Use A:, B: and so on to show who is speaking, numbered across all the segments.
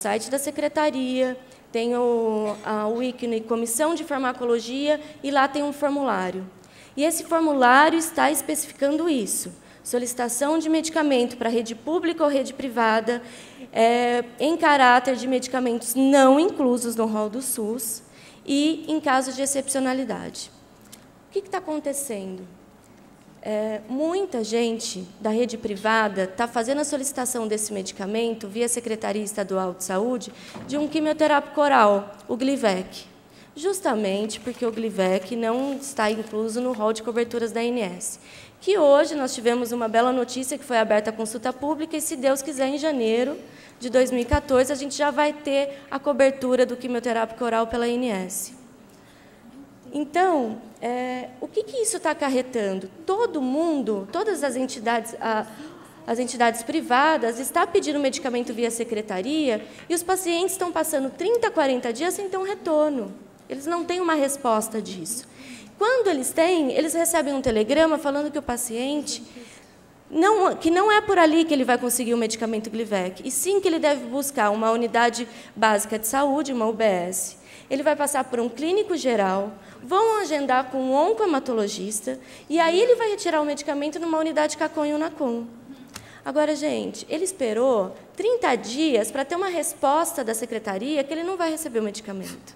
A: site da secretaria, tem o ícone Comissão de Farmacologia, e lá tem um formulário. E esse formulário está especificando isso: solicitação de medicamento para rede pública ou rede privada, em caráter de medicamentos não inclusos no rol do SUS e em caso de excepcionalidade. O que está acontecendo? Muita gente da rede privada está fazendo a solicitação desse medicamento via Secretaria Estadual de Saúde de um quimioterápico oral, o Glivec, justamente porque o Glivec não está incluso no rol de coberturas da ANS. Que hoje nós tivemos uma bela notícia que foi aberta a consulta pública e, se Deus quiser, em janeiro de 2014, a gente já vai ter a cobertura do quimioterápico oral pela ANS. Então, o que isso está acarretando? Todo mundo, todas as entidades privadas, estão pedindo medicamento via secretaria e os pacientes estão passando 30, 40 dias sem ter um retorno. Eles não têm uma resposta disso. Quando eles têm, eles recebem um telegrama falando que o paciente, que não é por ali que ele vai conseguir o medicamento Glivec, e sim que ele deve buscar uma unidade básica de saúde, uma UBS. Ele vai passar por um clínico geral, vão agendar com um oncohematologista, e aí ele vai retirar o medicamento numa unidade CACOM e UNACOM. Agora, gente, ele esperou 30 dias para ter uma resposta da secretaria que ele não vai receber o medicamento.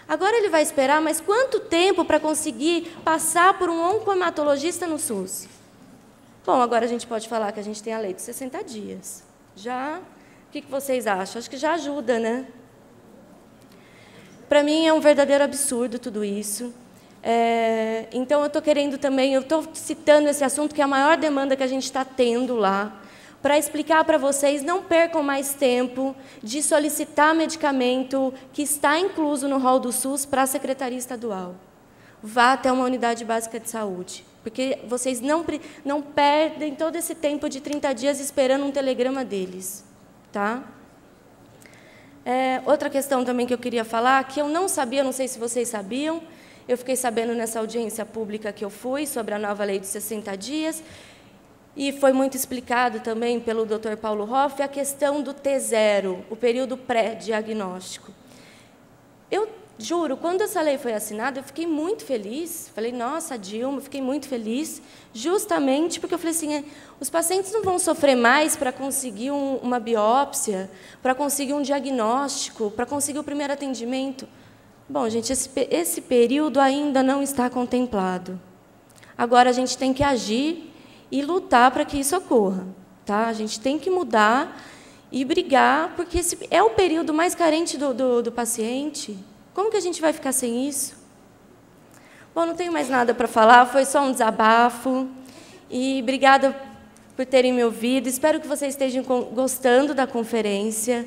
A: Agora ele vai esperar mais quanto tempo para conseguir passar por um oncohematologista no SUS? Bom, agora a gente pode falar que a gente tem a lei de 60 dias. Já, o que vocês acham? Acho que já ajuda, né? Para mim é um verdadeiro absurdo tudo isso. Então, eu estou querendo também, eu estou citando esse assunto, que é a maior demanda que a gente está tendo lá, para explicar para vocês, não percam mais tempo de solicitar medicamento que está incluso no rol do SUS para a Secretaria Estadual. Vá até uma unidade básica de saúde, porque vocês não perdem todo esse tempo de 30 dias esperando um telegrama deles. Tá? Outra questão também que eu queria falar, que eu não sabia, não sei se vocês sabiam, eu fiquei sabendo nessa audiência pública que eu fui sobre a nova lei de 60 dias, e foi muito explicado também pelo Dr. Paulo Hoff a questão do T0, o período pré-diagnóstico. Eu juro, quando essa lei foi assinada, eu fiquei muito feliz. Falei, nossa, Dilma, fiquei muito feliz, justamente porque eu falei assim, os pacientes não vão sofrer mais para conseguir uma biópsia, para conseguir um diagnóstico, para conseguir o primeiro atendimento. Bom, gente, esse período ainda não está contemplado. Agora, a gente tem que agir e lutar para que isso ocorra. Tá? A gente tem que mudar e brigar, porque esse é o período mais carente do paciente. Como que a gente vai ficar sem isso? Bom, não tenho mais nada para falar, foi só um desabafo. E obrigada por terem me ouvido. Espero que vocês estejam gostando da conferência.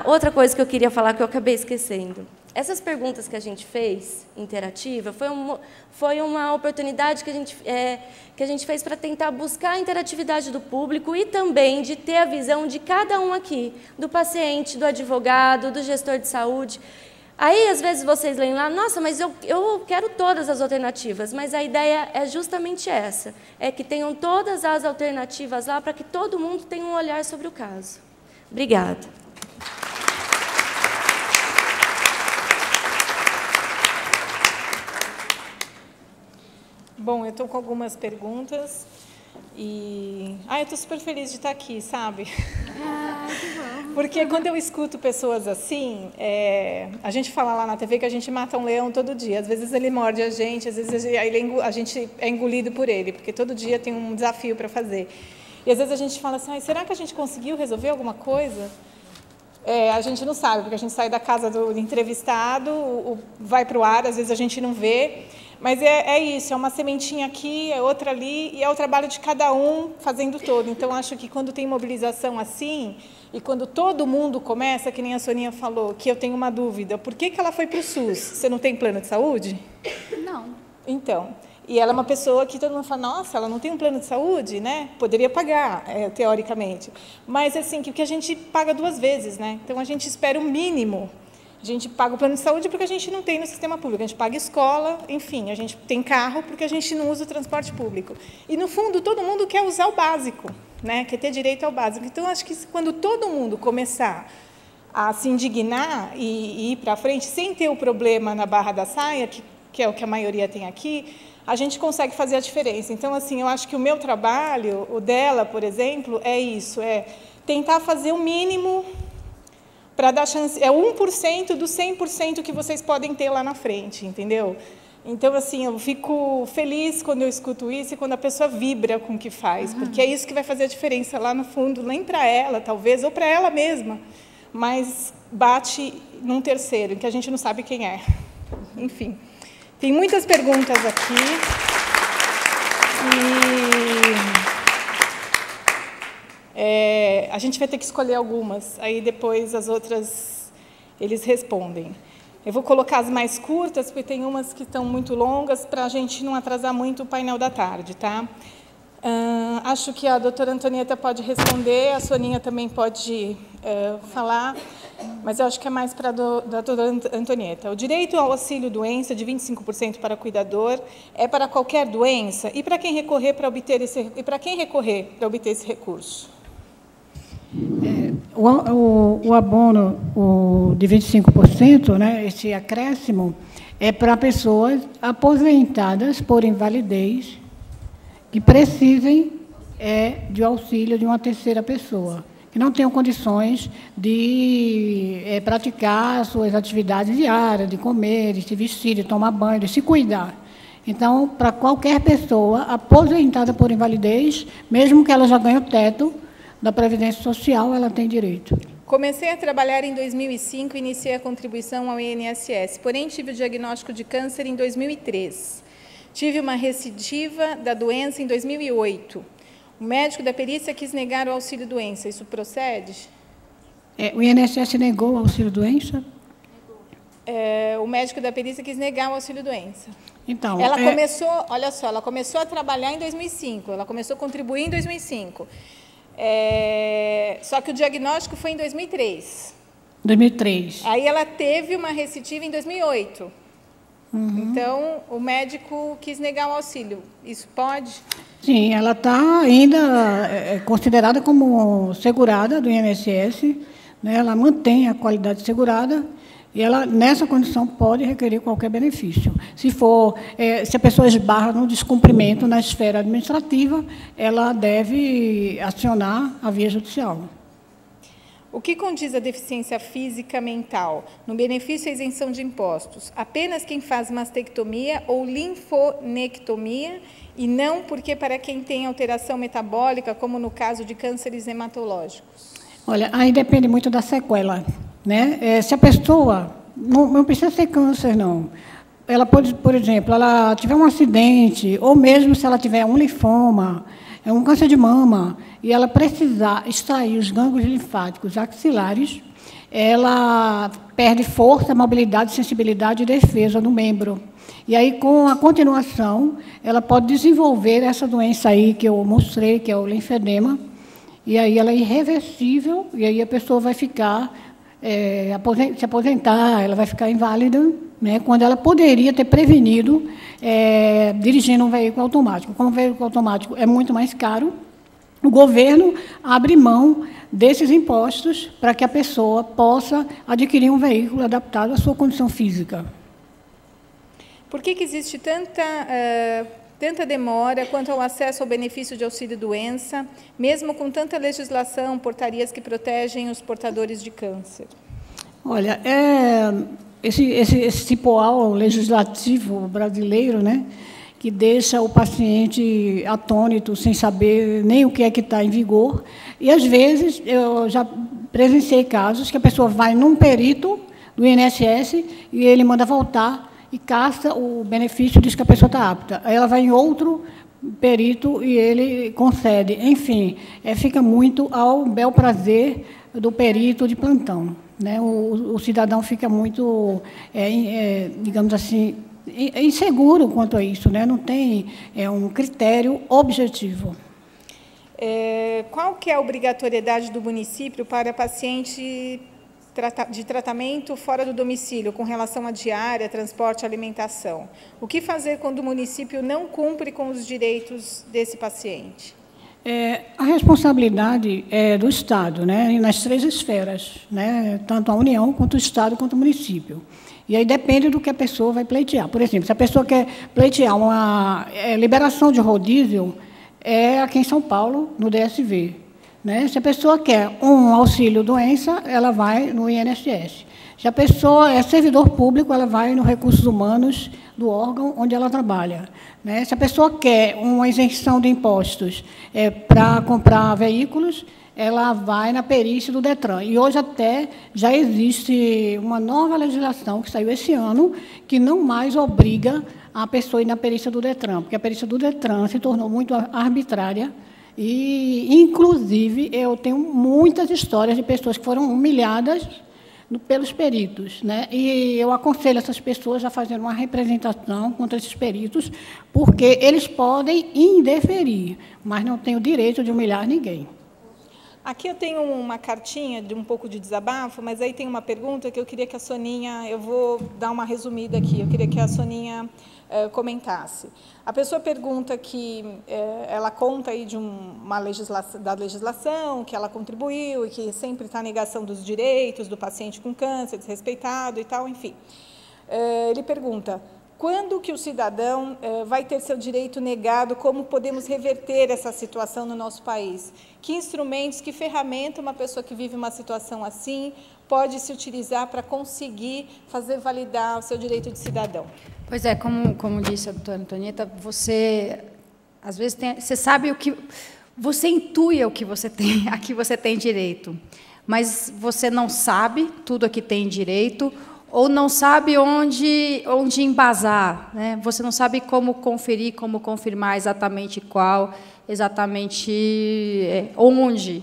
A: Outra coisa que eu queria falar, que eu acabei esquecendo. Essas perguntas que a gente fez, interativa, foi uma oportunidade que a gente fez para tentar buscar a interatividade do público e também de ter a visão de cada um aqui, do paciente, do advogado, do gestor de saúde. Aí, às vezes, vocês leem lá, nossa, mas eu quero todas as alternativas, mas a ideia é justamente essa, é que tenham todas as alternativas lá para que todo mundo tenha um olhar sobre o caso. Obrigada.
B: Bom, eu estou com algumas perguntas e... eu estou super feliz de estar aqui, sabe? Que bom. Porque quando eu escuto pessoas assim, a gente fala lá na TV que a gente mata um leão todo dia. Às vezes ele morde a gente, às vezes a gente é engolido por ele, porque todo dia tem um desafio para fazer. E às vezes a gente fala assim, será que a gente conseguiu resolver alguma coisa? A gente não sabe, porque a gente sai da casa do entrevistado, vai para o ar, às vezes a gente não vê. Mas é isso, é uma sementinha aqui, é outra ali, e é o trabalho de cada um fazendo todo. Então, acho que quando tem mobilização assim, e quando todo mundo começa, que nem a Soninha falou, que eu tenho uma dúvida, por que ela foi para o SUS? Você não tem plano de saúde?
C: Não.
B: Então, e ela é uma pessoa que todo mundo fala, nossa, ela não tem um plano de saúde, né? Poderia pagar, teoricamente. Mas, assim, que a gente paga 2 vezes, né? Então, a gente espera o mínimo. A gente paga o plano de saúde porque a gente não tem no sistema público. A gente paga escola, enfim, a gente tem carro porque a gente não usa o transporte público. E, no fundo, todo mundo quer usar o básico, né? Quer ter direito ao básico. Então, acho que quando todo mundo começar a se indignar e ir para frente, sem ter o problema na barra da saia, que é o que a maioria tem aqui, a gente consegue fazer a diferença. Então, assim, eu acho que o meu trabalho, o dela, por exemplo, é isso, é tentar fazer o mínimo para dar chance, é 1% do 100% que vocês podem ter lá na frente, entendeu? Então, assim, eu fico feliz quando eu escuto isso e quando a pessoa vibra com o que faz, porque é isso que vai fazer a diferença lá no fundo, nem para ela, talvez, ou para ela mesma, mas bate num terceiro, que a gente não sabe quem é. Enfim, tem muitas perguntas aqui. A gente vai ter que escolher algumas, aí depois as outras eles respondem. Eu vou colocar as mais curtas, porque tem umas que estão muito longas, para a gente não atrasar muito o painel da tarde, tá? Acho que a doutora Antonieta pode responder, a Soninha também pode falar, mas eu acho que é mais para a doutora Antonieta. O direito ao auxílio-doença de 25% para cuidador é para qualquer doença? E para quem recorrer para obter esse recurso?
C: O abono de 25%, né, esse acréscimo, é para pessoas aposentadas por invalidez que precisem de auxílio de uma terceira pessoa, que não tenham condições de praticar suas atividades diárias, de comer, de se vestir, de tomar banho, de se cuidar. Então, para qualquer pessoa aposentada por invalidez, mesmo que ela já ganhe o teto da Previdência Social, ela tem direito.
B: Comecei a trabalhar em 2005 e iniciei a contribuição ao INSS, porém tive o diagnóstico de câncer em 2003. Tive uma recidiva da doença em 2008. O médico da perícia quis negar o auxílio-doença. Isso procede?
C: O INSS negou o auxílio-doença?
B: O médico da perícia quis negar o auxílio-doença.
C: Então,
B: ela começou, olha só, ela começou a trabalhar em 2005, ela começou a contribuir em 2005. Só que o diagnóstico foi em 2003.
C: 2003.
B: Aí ela teve uma recidiva em 2008. Então, o médico quis negar o auxílio. Isso pode?
C: Sim, ela está ainda considerada como segurada do INSS, né? Ela mantém a qualidade segurada e ela, nessa condição, pode requerer qualquer benefício. Se a pessoa esbarra no descumprimento na esfera administrativa, ela deve acionar a via judicial.
B: O que condiz a deficiência física mental? No benefício à isenção de impostos, apenas quem faz mastectomia ou linfonectomia e não porque para quem tem alteração metabólica, como no caso de cânceres hematológicos?
C: Olha, aí depende muito da sequela, né? Se a pessoa, não precisa ser câncer, não. Ela pode, por exemplo, ela tiver um acidente, ou mesmo se ela tiver um linfoma, um câncer de mama, e ela precisar extrair os gânglios linfáticos axilares, ela perde força, mobilidade, sensibilidade e defesa do membro. E aí, com a continuação, ela pode desenvolver essa doença aí que eu mostrei, que é o linfedema, e aí ela é irreversível, e aí a pessoa vai ficar, se aposentar, ela vai ficar inválida, né, quando ela poderia ter prevenido dirigindo um veículo automático. Como o veículo automático é muito mais caro, o governo abre mão desses impostos para que a pessoa possa adquirir um veículo adaptado à sua condição física.
B: Por que existe tanta demora quanto ao acesso ao benefício de auxílio-doença, mesmo com tanta legislação, portarias que protegem os portadores de câncer?
C: Olha, esse cipoal legislativo brasileiro, né, que deixa o paciente atônito, sem saber nem o que é que está em vigor. E, às vezes, eu já presenciei casos que a pessoa vai num perito do INSS e ele manda voltar e caça o benefício, diz que a pessoa está apta. Aí ela vai em outro perito e ele concede. Enfim, fica muito ao bel prazer do perito de plantão, né? O cidadão fica muito, digamos assim, inseguro quanto a isso, né? Não tem um critério objetivo.
B: Qual que é a obrigatoriedade do município para paciente de tratamento fora do domicílio, com relação à diária, transporte e alimentação? O que fazer quando o município não cumpre com os direitos desse paciente?
C: A responsabilidade é do Estado, né, nas 3 esferas, né, tanto a União, quanto o Estado, quanto o município. E aí depende do que a pessoa vai pleitear. Por exemplo, se a pessoa quer pleitear uma liberação de rodízio, é aqui em São Paulo, no DSV. Né? Se a pessoa quer um auxílio-doença, ela vai no INSS. Se a pessoa é servidor público, ela vai no Recursos Humanos do órgão onde ela trabalha. Né? Se a pessoa quer uma isenção de impostos para comprar veículos, ela vai na perícia do DETRAN. E hoje até já existe uma nova legislação que saiu esse ano, que não mais obriga a pessoa a ir na perícia do DETRAN, porque a perícia do DETRAN se tornou muito arbitrária. E, inclusive, eu tenho muitas histórias de pessoas que foram humilhadas pelos peritos, né? E eu aconselho essas pessoas a fazerem uma representação contra esses peritos, porque eles podem indeferir, mas não têm o direito de humilhar ninguém.
B: Aqui eu tenho uma cartinha de um pouco de desabafo, mas aí tem uma pergunta que eu queria que a Soninha, eu vou dar uma resumida aqui, eu queria que a Soninha comentasse. A pessoa pergunta que ela conta aí de da legislação, que ela contribuiu e que sempre está a negação dos direitos do paciente com câncer, desrespeitado e tal, enfim. Ele pergunta: quando que o cidadão vai ter seu direito negado? Como podemos reverter essa situação no nosso país? Que instrumentos, que ferramenta uma pessoa que vive uma situação assim pode se utilizar para conseguir fazer validar o seu direito de cidadão?
D: Pois é, como disse a doutora Antonieta, você, às vezes, você sabe o que... Você intui o que você tem, a que você tem direito, mas você não sabe tudo a que tem direito, ou não sabe onde embasar, né? Você não sabe como conferir, como confirmar exatamente qual, exatamente onde.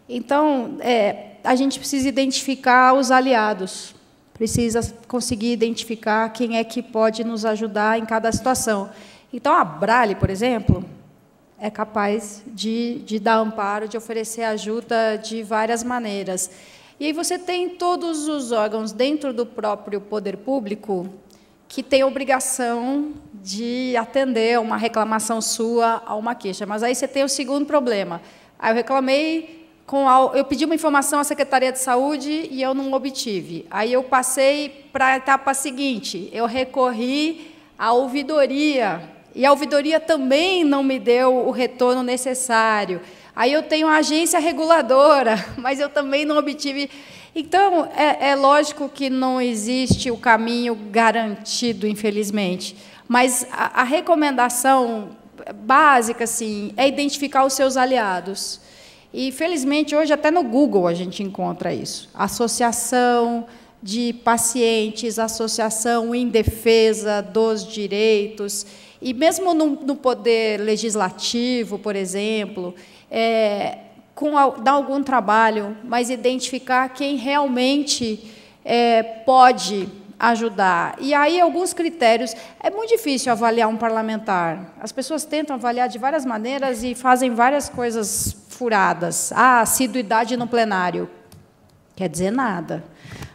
D: Então, a gente precisa identificar os aliados, precisa conseguir identificar quem é que pode nos ajudar em cada situação. Então, a Abrale, por exemplo, é capaz de dar amparo, de oferecer ajuda de várias maneiras. E aí você tem todos os órgãos dentro do próprio poder público que têm obrigação de atender uma reclamação sua a uma queixa. Mas aí você tem o segundo problema. Aí eu reclamei, eu pedi uma informação à Secretaria de Saúde e eu não obtive. Aí eu passei para a etapa seguinte, eu recorri à ouvidoria, e a ouvidoria também não me deu o retorno necessário. Aí eu tenho a agência reguladora, mas eu também não obtive. Então, é lógico que não existe o caminho garantido, infelizmente, mas a recomendação básica, assim, é identificar os seus aliados. E, felizmente, hoje até no Google a gente encontra isso. Associação de pacientes, associação em defesa dos direitos. E mesmo no poder legislativo, por exemplo, dar algum trabalho, mas identificar quem realmente pode ajudar. E aí, alguns critérios. É muito difícil avaliar um parlamentar. As pessoas tentam avaliar de várias maneiras e fazem várias coisas furadas. Assiduidade no plenário. Quer dizer nada.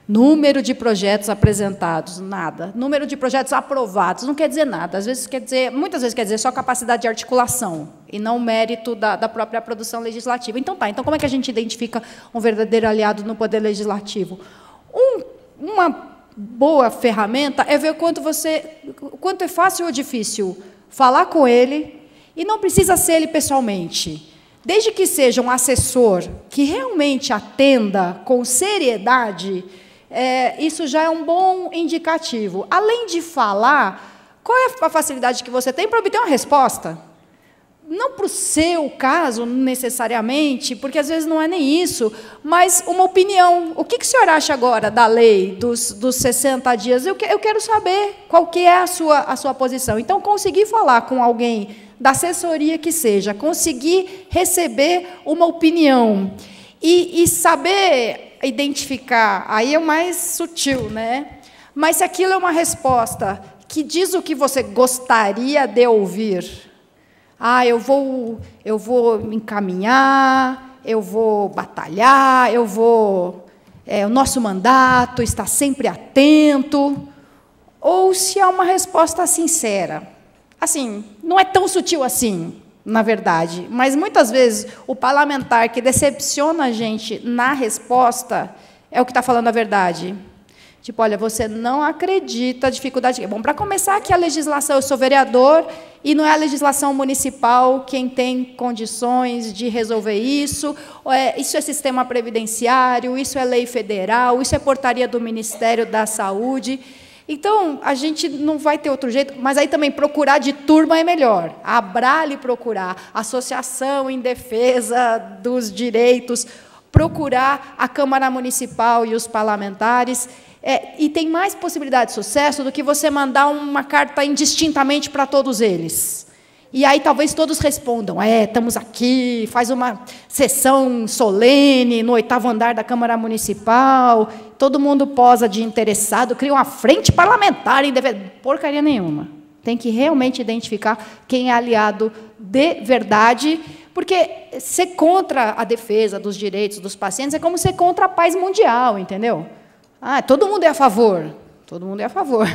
D: Número de projetos apresentados, nada. Número de projetos aprovados, não quer dizer nada. Às vezes muitas vezes quer dizer só capacidade de articulação e não mérito da própria produção legislativa. Então então como é que a gente identifica um verdadeiro aliado no poder legislativo? Uma boa ferramenta é ver o quanto é fácil ou difícil falar com ele, e não precisa ser ele pessoalmente. Desde que seja um assessor que realmente atenda com seriedade, isso já é um bom indicativo. Além de falar, qual é a facilidade que você tem para obter uma resposta? Não para o seu caso, necessariamente, porque às vezes não é nem isso, mas uma opinião. O que o senhor acha agora da lei dos 60 dias? Eu quero saber qual que é a sua posição. Então, conseguir falar com alguém da assessoria que seja, conseguir receber uma opinião e saber identificar, aí é o mais sutil, né? Mas se aquilo é uma resposta que diz o que você gostaria de ouvir, eu vou me encaminhar, eu vou batalhar, o nosso mandato está sempre atento, ou se é uma resposta sincera. Assim, não é tão sutil assim. na verdade. Mas, muitas vezes, o parlamentar que decepciona a gente na resposta é o que está falando a verdade. Tipo, olha, você não acredita a dificuldade. Bom, para começar, que a legislação, eu sou vereador, e não é a legislação municipal quem tem condições de resolver isso. Isso é sistema previdenciário, isso é lei federal, isso é portaria do Ministério da Saúde. Então, a gente não vai ter outro jeito, mas aí também procurar de turma é melhor. A Abrale procurar, Associação em Defesa dos Direitos, procurar a Câmara Municipal e os parlamentares. E tem mais possibilidade de sucesso do que você mandar uma carta indistintamente para todos eles. E aí talvez todos respondam, estamos aqui, faz uma sessão solene no 8º andar da Câmara Municipal, todo mundo posa de interessado, cria uma frente parlamentar em defesa. Porcaria nenhuma. Tem que realmente identificar quem é aliado de verdade, porque ser contra a defesa dos direitos dos pacientes é como ser contra a paz mundial, entendeu? Todo mundo é a favor. Todo mundo é a favor.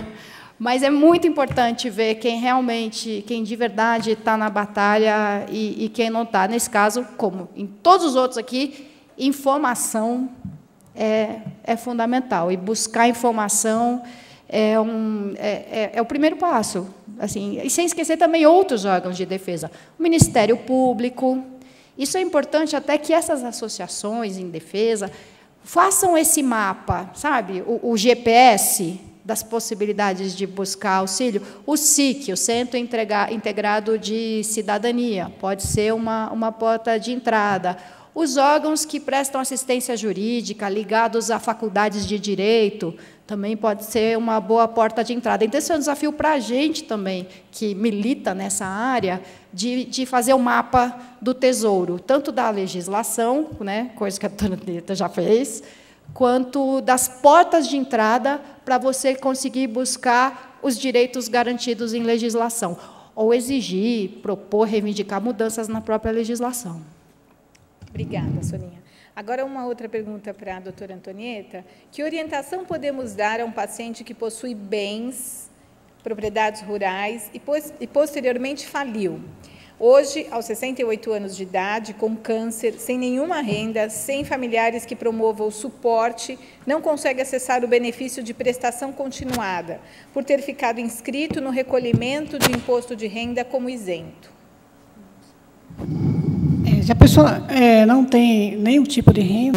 D: Mas é muito importante ver quem realmente, quem de verdade está na batalha e quem não está. Nesse caso, como em todos os outros aqui, informação é fundamental. E buscar informação é o primeiro passo. Assim, e sem esquecer também outros órgãos de defesa. O Ministério Público. Isso é importante até que essas associações em defesa façam esse mapa, sabe? O GPS das possibilidades de buscar auxílio. O SIC, o Centro Integrado de Cidadania, pode ser uma porta de entrada. Os órgãos que prestam assistência jurídica, ligados a faculdades de direito, também pode ser uma boa porta de entrada. Então, esse é um desafio para a gente também, que milita nessa área, de fazer o mapa do tesouro, tanto da legislação, né, coisa que a doutora Neta já fez, quanto das portas de entrada para você conseguir buscar os direitos garantidos em legislação, ou exigir, propor, reivindicar mudanças na própria legislação.
B: Obrigada, Soninha. Agora, uma outra pergunta para a doutora Antonieta. Que orientação podemos dar a um paciente que possui bens, propriedades rurais e posteriormente faliu? Hoje, aos 68 anos de idade, com câncer, sem nenhuma renda, sem familiares que promovam o suporte, não consegue acessar o benefício de prestação continuada, por ter ficado inscrito no recolhimento de imposto de renda como isento.
C: Se a pessoa não tem nenhum tipo de renda,